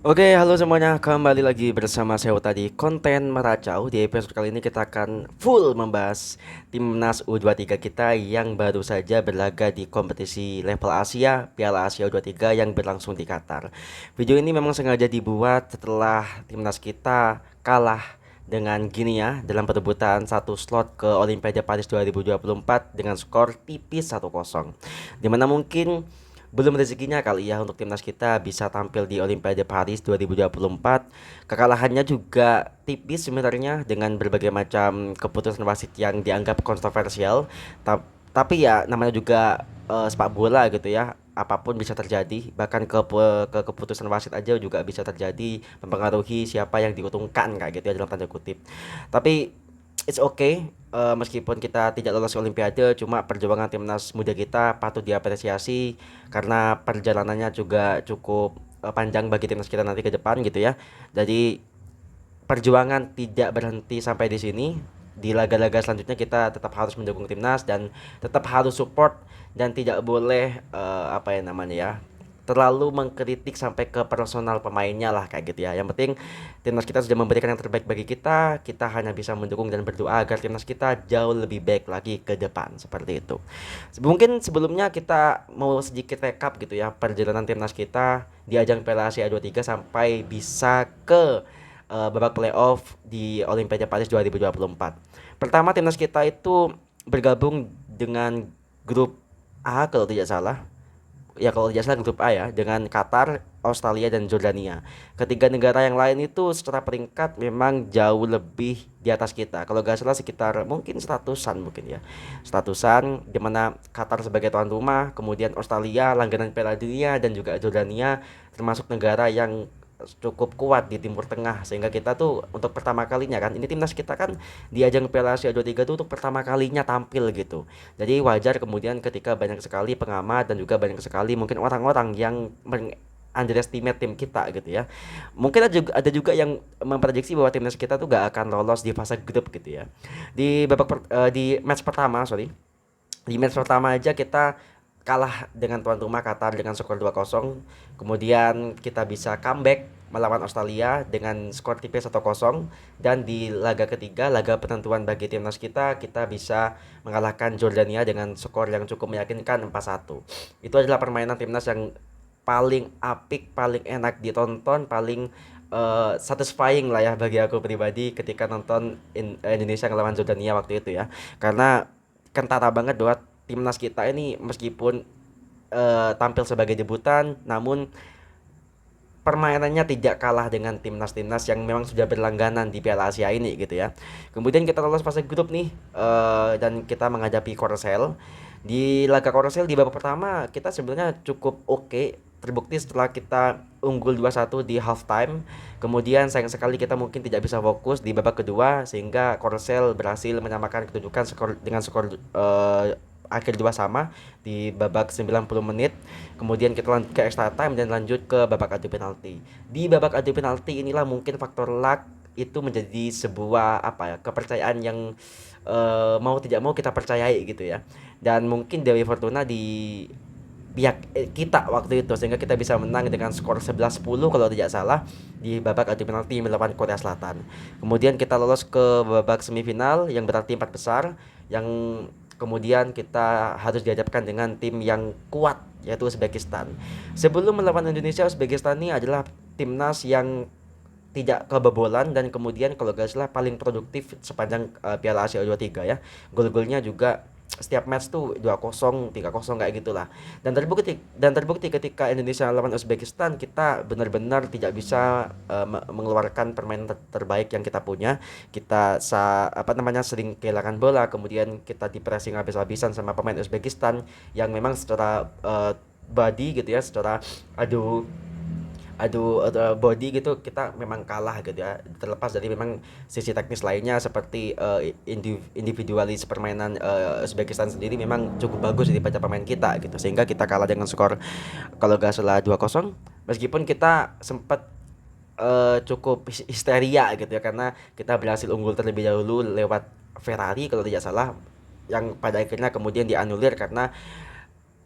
Oke, halo semuanya. Kembali lagi bersama saya tadi konten meracau. Di episode kali ini kita akan full membahas timnas U23 kita yang baru saja berlaga di kompetisi level Asia, Piala Asia U23 yang berlangsung di Qatar. Video ini memang sengaja dibuat setelah timnas kita kalah dengan Guinea dalam perebutan satu slot ke Olimpiade Paris 2024 dengan skor tipis 1-0. Dimana mungkin belum rezekinya kali ya untuk timnas kita bisa tampil di Olimpiade Paris 2024. Kekalahannya juga tipis sebenarnya dengan berbagai macam keputusan wasit yang dianggap kontroversial. Tapi ya namanya juga sepak bola gitu ya. Apapun bisa terjadi, bahkan ke keputusan wasit aja juga bisa terjadi mempengaruhi siapa yang diuntungkan kayak gitu ya dalam tanda kutip. Tapi it's okay, meskipun kita tidak lolos ke Olimpiade, cuma perjuangan timnas muda kita patut diapresiasi karena perjalanannya juga cukup panjang bagi timnas kita nanti ke depan gitu ya. Jadi perjuangan tidak berhenti sampai di sini. Di laga-laga selanjutnya kita tetap harus mendukung timnas dan tetap harus support dan tidak boleh apa ya namanya ya terlalu mengkritik sampai ke personal pemainnya lah kayak gitu ya. Yang penting timnas kita sudah memberikan yang terbaik bagi kita. Kita hanya bisa mendukung dan berdoa agar timnas kita jauh lebih baik lagi ke depan seperti itu. Mungkin sebelumnya kita mau sedikit rekap gitu ya perjalanan timnas kita di ajang Piala Asia 23 sampai bisa ke babak playoff di Olimpiade Paris 2024. Pertama timnas kita itu bergabung dengan grup A kalau tidak salah. Ya kalau tidak salah grup A ya dengan Qatar, Australia dan Jordania. Ketiga negara yang lain itu secara peringkat memang jauh lebih di atas kita. Kalau nggak salah sekitar mungkin statusan mungkin ya. Statusan di mana Qatar sebagai tuan rumah, kemudian Australia langganan Piala Dunia dan juga Jordania termasuk negara yang cukup kuat di Timur Tengah sehingga kita tuh untuk pertama kalinya kan ini timnas kita kan di ajang Piala Asia 23 tuh untuk pertama kalinya tampil gitu. Jadi wajar kemudian ketika banyak sekali pengamat dan juga banyak sekali mungkin orang-orang yang underestimate tim kita gitu ya. Mungkin ada juga yang memprediksi bahwa timnas kita tuh gak akan lolos di fase grup gitu ya. Di match pertama, sorry. Di match pertama aja kita kalah dengan tuan rumah Qatar dengan skor 2-0. Kemudian kita bisa comeback melawan Australia dengan skor tipis 1-0 dan di laga ketiga, laga penentuan bagi timnas kita bisa mengalahkan Jordania dengan skor yang cukup meyakinkan 4-1. Itu adalah permainan timnas yang paling apik, paling enak ditonton, paling satisfying lah ya bagi aku pribadi ketika nonton Indonesia ngelawan Jordania waktu itu ya. Karena kentara banget bahwa timnas kita ini meskipun tampil sebagai debutan namun permainannya tidak kalah dengan timnas-timnas yang memang sudah berlangganan di Piala Asia ini gitu ya. Kemudian kita lolos fase grup nih dan kita menghadapi Korsel. Di laga Korsel di babak pertama kita sebenarnya cukup oke, terbukti setelah kita unggul 2-1 di halftime. Kemudian sayang sekali kita mungkin tidak bisa fokus di babak kedua sehingga Korsel berhasil menyamakan kedudukan dengan skor akhir dua sama di babak 90 menit. Kemudian kita lanjut ke extra time dan lanjut ke babak adu penalti. Di babak adu penalti inilah mungkin faktor luck itu menjadi sebuah apa ya kepercayaan yang mau tidak mau kita percayai gitu ya. Dan mungkin Dewi Fortuna di pihak kita waktu itu sehingga kita bisa menang dengan skor 11-10 kalau tidak salah di babak adu penalti melawan Korea Selatan. Kemudian kita lolos ke babak semifinal yang berarti empat besar yang kemudian kita harus dihadapkan dengan tim yang kuat yaitu Uzbekistan. Sebelum melawan Indonesia, Uzbekistan ini adalah timnas yang tidak kebobolan dan kemudian kalau gak salah paling produktif sepanjang Piala Asia U23 ya. Gol-golnya juga setiap match tuh 2-0, 3-0 kayak gitulah. Dan terbukti ketika Indonesia lawan Uzbekistan kita benar-benar tidak bisa mengeluarkan permainan terbaik yang kita punya. Apa namanya sering kehilangan bola, kemudian kita di pressing habis-habisan sama pemain Uzbekistan yang memang secara body gitu ya, secara adu adu body gitu kita memang kalah gitu ya terlepas dari memang sisi teknis lainnya seperti individualis permainan Uzbekistan sendiri memang cukup bagus daripada pemain kita gitu sehingga kita kalah dengan skor kalau gak salah 2-0 meskipun kita sempat cukup histeria gitu ya karena kita berhasil unggul terlebih dahulu lewat Ferrari kalau tidak salah yang pada akhirnya kemudian dianulir karena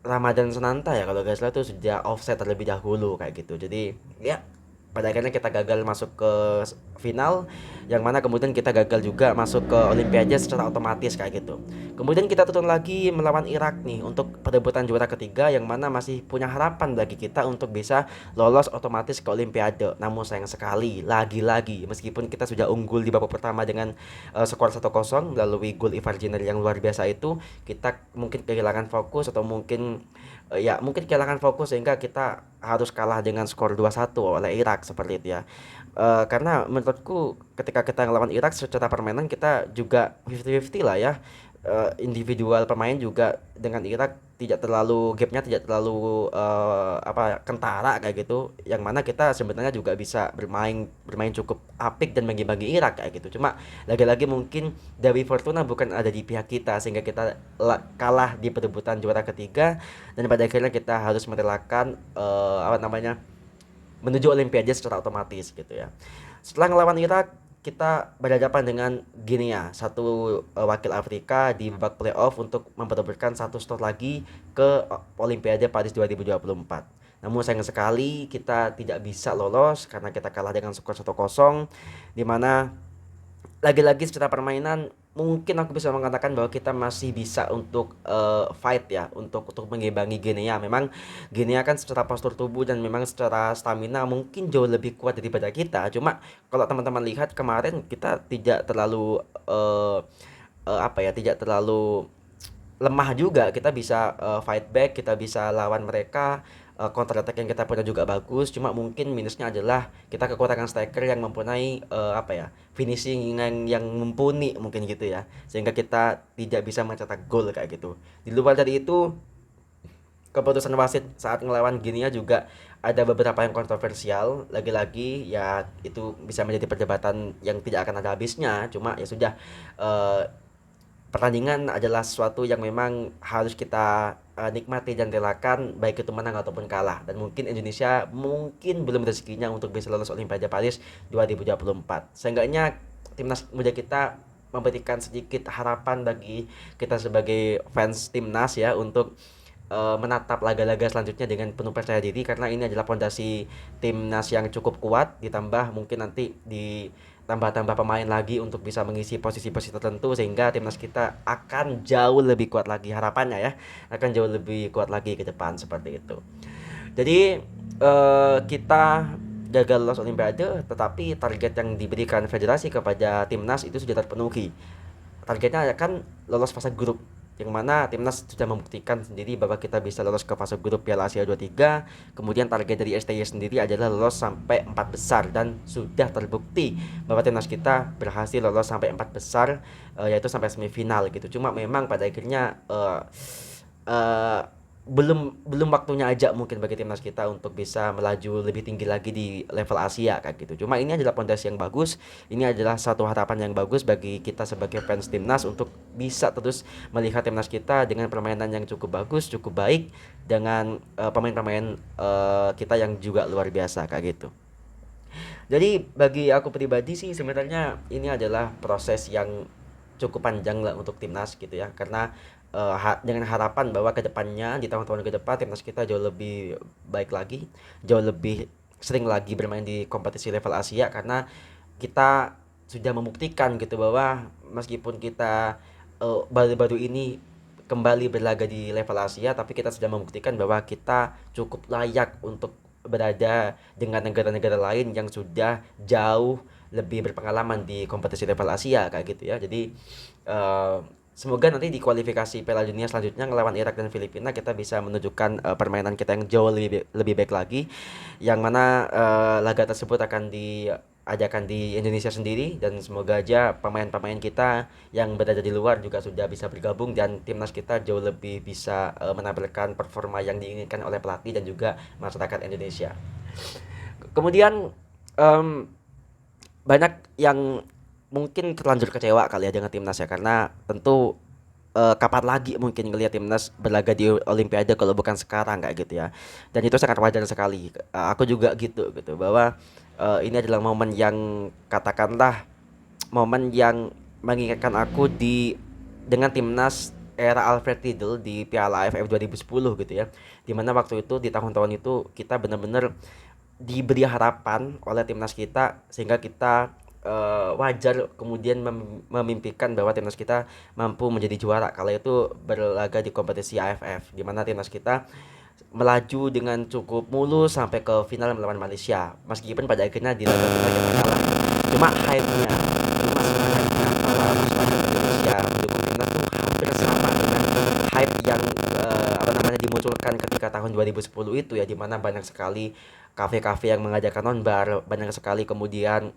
Ramadan Sananta ya kalau gak salah tuh sudah offset terlebih dahulu kayak gitu. Jadi ya pada akhirnya kita gagal masuk ke final, yang mana kemudian kita gagal juga masuk ke Olimpiade secara otomatis kayak gitu. Kemudian kita turun lagi melawan Irak nih untuk perebutan juara ketiga, yang mana masih punya harapan bagi kita untuk bisa lolos otomatis ke Olimpiade. Namun sayang sekali, lagi-lagi meskipun kita sudah unggul di babak pertama dengan skor 1-0 melalui gol Ivar Jenner yang luar biasa itu, kita mungkin kehilangan fokus atau mungkin ya mungkin kehilangan fokus sehingga kita harus kalah dengan skor 2-1 oleh Irak seperti itu ya. Karena menurutku ketika kita ngelawan Irak secara permainan kita juga 50-50 lah ya. Individual pemain juga dengan Irak tidak terlalu gapnya tidak terlalu kentara kayak gitu, yang mana kita sebenarnya juga bisa bermain bermain cukup apik dan bagi-bagi Irak kayak gitu. Cuma lagi-lagi mungkin Dewi Fortuna bukan ada di pihak kita sehingga kita kalah di perebutan juara ketiga, dan pada akhirnya kita harus merelakan menuju Olimpiade secara otomatis gitu ya. Setelah ngelawan Irak, kita berhadapan dengan Guinea, satu wakil Afrika di babak playoff untuk memperebutkan satu slot lagi ke Olimpiade Paris 2024. Namun sayang sekali kita tidak bisa lolos karena kita kalah dengan skor 1-0, di mana lagi-lagi secara permainan mungkin aku bisa mengatakan bahwa kita masih bisa untuk fight ya, untuk mengimbangi Guinea. Memang Guinea kan secara postur tubuh dan memang secara stamina mungkin jauh lebih kuat daripada kita. Cuma kalau teman-teman lihat kemarin kita tidak terlalu tidak terlalu lemah juga. Kita bisa fight back, kita bisa lawan mereka. Counter attack yang kita punya juga bagus, cuma mungkin minusnya adalah kita kekurangan striker yang mempunyai finishing yang mumpuni mungkin gitu ya, sehingga kita tidak bisa mencetak gol kayak gitu. Di luar dari itu, keputusan wasit saat ngelawan Guinea juga ada beberapa yang kontroversial. Lagi-lagi ya itu bisa menjadi perdebatan yang tidak akan ada habisnya. Cuma ya sudah, eh, pertandingan adalah sesuatu yang memang harus kita nikmati dan relakan baik itu menang ataupun kalah, dan mungkin Indonesia mungkin belum rezekinya untuk bisa lolos Olimpiade Paris 2024. Seenggaknya timnas muda kita memberikan sedikit harapan bagi kita sebagai fans timnas ya, untuk menatap laga-laga selanjutnya dengan penuh percaya diri, karena ini adalah fondasi timnas yang cukup kuat, ditambah mungkin nanti di tambah-tambah pemain lagi untuk bisa mengisi posisi-posisi tertentu, sehingga timnas kita akan jauh lebih kuat lagi harapannya ya, akan jauh lebih kuat lagi ke depan seperti itu. Jadi kita gagal lolos Olimpiade, tetapi target yang diberikan federasi kepada timnas itu sudah terpenuhi. Targetnya kan lolos fase grup, yang mana timnas sudah membuktikan sendiri bahwa kita bisa lolos ke fase grup Piala Asia 23. Kemudian target dari STY sendiri adalah lolos sampai 4 besar, dan sudah terbukti bahwa timnas kita berhasil lolos sampai 4 besar, yaitu sampai semifinal gitu. Cuma memang pada akhirnya eh, belum belum waktunya aja mungkin bagi timnas kita untuk bisa melaju lebih tinggi lagi di level Asia kayak gitu. Cuma ini adalah pondasi yang bagus, ini adalah satu harapan yang bagus bagi kita sebagai fans timnas untuk bisa terus melihat timnas kita dengan permainan yang cukup bagus, cukup baik, dengan pemain-pemain kita yang juga luar biasa kayak gitu. Jadi bagi aku pribadi sih sebenarnya ini adalah proses yang cukup panjang lah untuk timnas gitu ya, karena dengan harapan bahwa kedepannya di tahun-tahun ke depan timnas kita jauh lebih baik lagi, jauh lebih sering lagi bermain di kompetisi level Asia, karena kita sudah membuktikan gitu bahwa meskipun kita baru-baru ini kembali berlaga di level Asia, tapi kita sudah membuktikan bahwa kita cukup layak untuk berada dengan negara-negara lain yang sudah jauh lebih berpengalaman di kompetisi level Asia kayak gitu ya. Jadi eh, semoga nanti di kualifikasi Piala Dunia selanjutnya ngelawan Irak dan Filipina kita bisa menunjukkan permainan kita yang jauh lebih baik lagi, yang mana laga tersebut akan diadakan di Indonesia sendiri, dan semoga aja pemain-pemain kita yang berada di luar juga sudah bisa bergabung dan timnas kita jauh lebih bisa menampilkan performa yang diinginkan oleh pelatih dan juga masyarakat Indonesia. Kemudian em, banyak yang mungkin terlanjur kecewa kali ya dengan timnas ya, karena tentu kapan lagi mungkin ngelihat timnas berlaga di Olimpiade kalau bukan sekarang kayak gitu ya. Dan itu sangat wajar sekali. Aku juga gitu bahwa ini adalah momen yang katakanlah momen yang mengingatkan aku dengan timnas era Alfred Riedel di Piala AFF 2010 gitu ya. Dimana waktu itu di tahun-tahun itu kita benar-benar diberi harapan oleh timnas kita sehingga kita wajar kemudian memimpikan bahwa timnas kita mampu menjadi juara kala itu berlaga di kompetisi AFF, di mana timnas kita melaju dengan cukup mulus sampai ke final melawan Malaysia. Meskipun pada akhirnya di laga final kita kalah. Cuma hype-nya, cuma semangatnya para masyarakat Indonesia mendukung timnas tuh hampir sama dengan hype yang dimunculkan ketika tahun 2010 itu ya, di mana banyak sekali kafe-kafe yang mengadakan nonbar, banyak sekali kemudian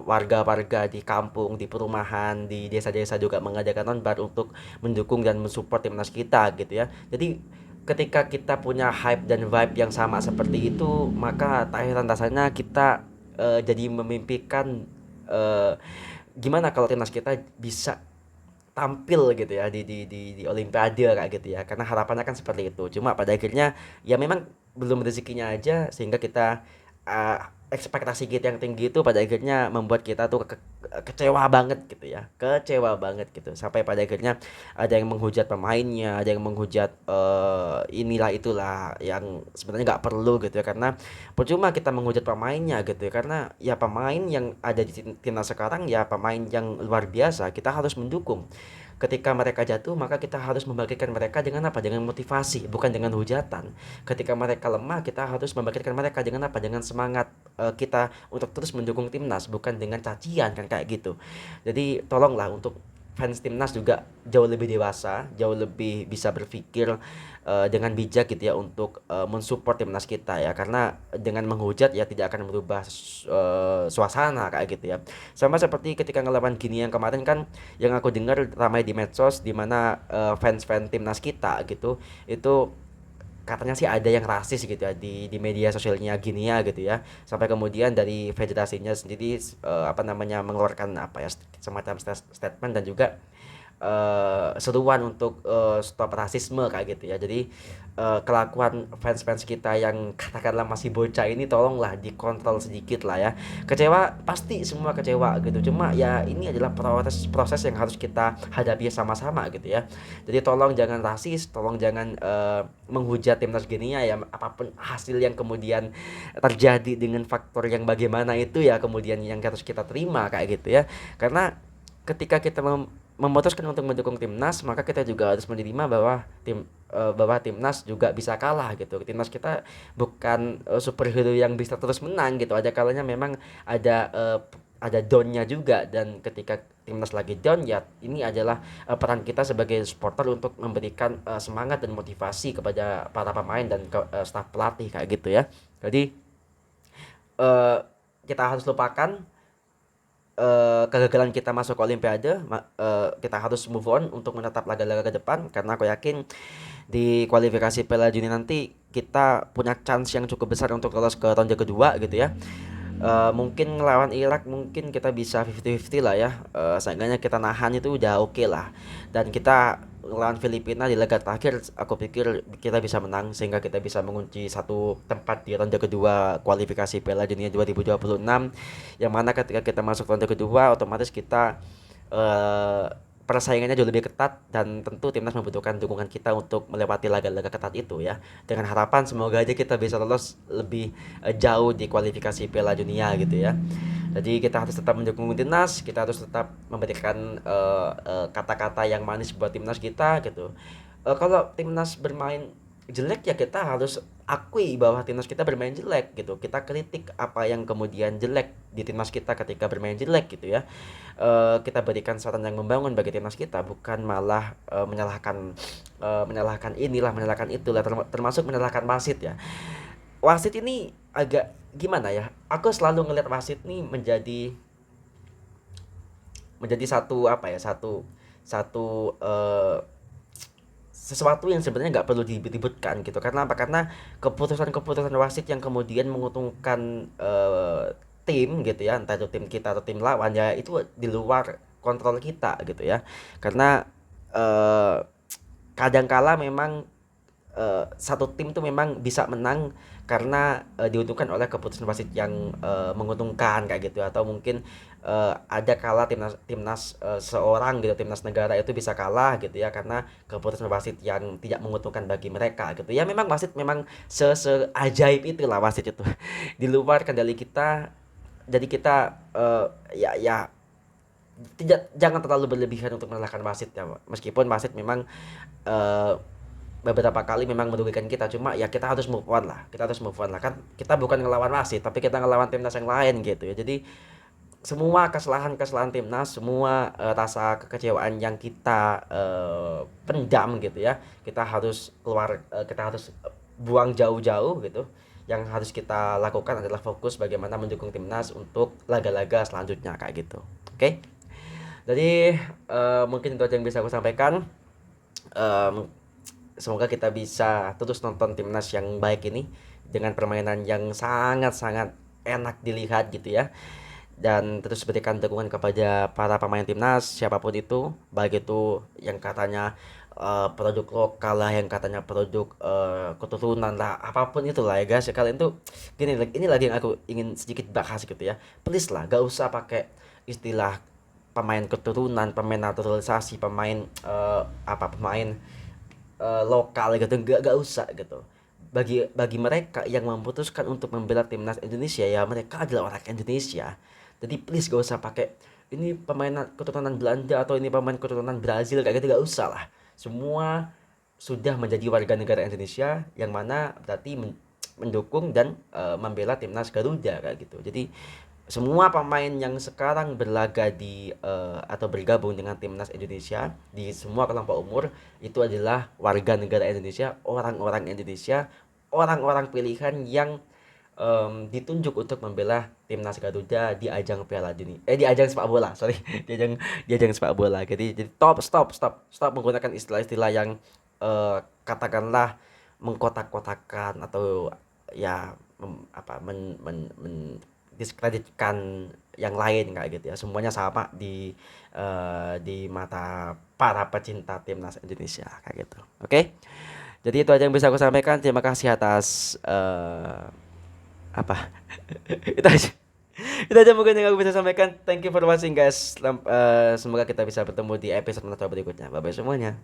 warga-warga di kampung, di perumahan, di desa-desa juga mengadakan nonbar untuk mendukung dan mensupport timnas kita gitu ya. Jadi ketika kita punya hype dan vibe yang sama seperti itu, maka tak heran rasanya kita jadi memimpikan eh, gimana kalau timnas kita bisa tampil gitu ya di Olimpiade kayak gitu ya, karena harapannya kan seperti itu. Cuma pada akhirnya ya memang belum rezekinya aja, sehingga kita ekspektasi kita yang tinggi itu pada akhirnya membuat kita tuh kecewa banget gitu ya, kecewa banget gitu, sampai pada akhirnya ada yang menghujat pemainnya, ada yang menghujat inilah itulah yang sebenarnya nggak perlu gitu ya, karena percuma kita menghujat pemainnya gitu ya, karena ya pemain yang ada di timnas sekarang ya pemain yang luar biasa, kita harus mendukung. Ketika mereka jatuh, maka kita harus membangkitkan mereka dengan apa? Dengan motivasi, bukan dengan hujatan. Ketika mereka lemah, kita harus membangkitkan mereka dengan apa? Dengan semangat kita untuk terus mendukung timnas, bukan dengan cacian kan kayak gitu. Jadi tolonglah untuk fans timnas juga jauh lebih dewasa, jauh lebih bisa berpikir dengan bijak gitu ya, untuk mensupport timnas kita ya, karena dengan menghujat ya tidak akan merubah suasana kayak gitu ya. Sama seperti ketika ngelawan Gini yang kemarin kan, yang aku dengar ramai di medsos, di mana fans-fans timnas kita gitu itu katanya sih ada yang rasis gitu ya di media sosialnya Ginia gitu ya, sampai kemudian dari federasinya sendiri mengeluarkan apa ya, semacam statement dan juga seruan untuk stop rasisme kayak gitu ya. Jadi kelakuan fans-fans kita yang katakanlah masih bocah ini tolonglah dikontrol sedikit lah ya. Kecewa pasti semua kecewa gitu, cuma ya ini adalah proses yang harus kita hadapi sama-sama gitu ya. Jadi tolong jangan rasis, tolong jangan menghujat timnas Genia ya, apapun hasil yang kemudian terjadi dengan faktor yang bagaimana itu ya kemudian yang harus kita terima kayak gitu ya. Karena ketika kita memutuskan untuk mendukung timnas, maka kita juga harus menerima bahwa timnas juga bisa kalah gitu. Timnas kita bukan superhero yang bisa terus menang gitu. Ada kalanya memang ada downnya juga, dan ketika timnas lagi down ya ini adalah peran kita sebagai supporter untuk memberikan semangat dan motivasi kepada para pemain dan staf pelatih kayak gitu ya. Jadi uh, kita harus lupakan kegagalan kita masuk ke Olimpiade. Kita harus move on untuk menatap laga-laga ke depan, karena aku yakin di kualifikasi Piala Dunia nanti kita punya chance yang cukup besar untuk lolos ke ronde kedua gitu ya. Mungkin ngelawan Irak mungkin kita bisa 50-50 lah ya. Seenggaknya kita nahan itu udah oke lah. Dan kita ngelawan Filipina di laga terakhir, aku pikir kita bisa menang sehingga kita bisa mengunci satu tempat di ronde kedua kualifikasi Piala Dunia 2026, yang mana ketika kita masuk ronde kedua otomatis kita eh, persaingannya jauh lebih ketat, dan tentu timnas membutuhkan dukungan kita untuk melewati laga-laga ketat itu ya. Dengan harapan semoga aja kita bisa lolos lebih jauh di kualifikasi Piala Dunia gitu ya. Jadi kita harus tetap mendukung timnas, kita harus tetap memberikan kata-kata yang manis buat timnas kita gitu. Kalau timnas bermain jelek ya kita harus akui bahwa timnas kita bermain jelek gitu. Kita kritik apa yang kemudian jelek di timnas kita ketika bermain jelek gitu ya. Kita berikan saran yang membangun bagi timnas kita, bukan malah menyalahkan inilah, menyalahkan itulah, termasuk menyalahkan wasit ya. Wasit ini agak gimana ya? Aku selalu ngelihat wasit nih menjadi satu apa ya, satu satu sesuatu yang sebenarnya nggak perlu diributkan gitu. Karena apa? Karena keputusan-keputusan wasit yang kemudian menguntungkan tim gitu ya, entah itu tim kita atau tim lawan ya, itu di luar kontrol kita gitu ya. Karena kadangkala memang satu tim tuh memang bisa menang karena diuntungkan oleh keputusan wasit yang menguntungkan kayak gitu, atau mungkin ada kala timnas seorang gitu, timnas negara itu bisa kalah gitu ya karena keputusan wasit yang tidak menguntungkan bagi mereka gitu ya. Memang wasit memang ajaib itulah wasit itu di luar kendali kita. Jadi kita ya jangan terlalu berlebihan untuk menyalahkan wasit ya, meskipun wasit memang eh, beberapa kali memang merugikan kita, cuma ya kita harus move on lah, kita harus move on lah, kan kita bukan ngelawan wasit tapi kita ngelawan timnas yang lain gitu ya. Jadi semua kesalahan-kesalahan timnas, semua rasa kekecewaan yang kita pendam gitu ya, kita harus keluar, kita harus buang jauh-jauh gitu. Yang harus kita lakukan adalah fokus bagaimana mendukung timnas untuk laga-laga selanjutnya kayak gitu. Oke. Jadi mungkin itu aja yang bisa aku sampaikan. Em, Semoga kita bisa terus nonton timnas yang baik ini dengan permainan yang sangat-sangat enak dilihat gitu ya. Dan terus berikan dukungan kepada para pemain timnas siapapun itu, baik itu yang katanya produk lokal lah, yang katanya produk keturunan lah, apapun itulah ya guys. Kalian tuh gini, ini lagi yang aku ingin sedikit bahas gitu ya. Please lah, gak usah pakai istilah pemain keturunan, pemain naturalisasi, pemain pemain lokal gitu, gak usah gitu. Bagi mereka yang memutuskan untuk membela timnas Indonesia, ya mereka adalah orang Indonesia. Jadi please gak usah pakai ini pemain keturunan Belanda atau ini pemain keturunan Brazil kayak gitu, gak usah lah. Semua sudah menjadi warga negara Indonesia, yang mana berarti mendukung dan membela timnas Garuda kayak gitu. Jadi semua pemain yang sekarang berlaga di atau bergabung dengan timnas Indonesia di semua kelompok umur itu adalah warga negara Indonesia, orang-orang Indonesia, orang-orang pilihan yang ditunjuk untuk membela timnas Garuda di ajang Piala Dunia, di ajang sepak bola, sorry, di ajang sepak bola. Jadi stop menggunakan istilah-istilah yang katakanlah mengkotak-kotakan atau ya diskreditkan yang lain kayak gitu ya. Semuanya sama di mata para pecinta timnas Indonesia kayak gitu. Oke. Jadi itu aja yang bisa aku sampaikan. Terima kasih atas apa? Itu aja. Itu aja mungkin yang aku bisa sampaikan. Thank you for watching guys. Semoga kita bisa bertemu di episode berikutnya. Bye bye semuanya.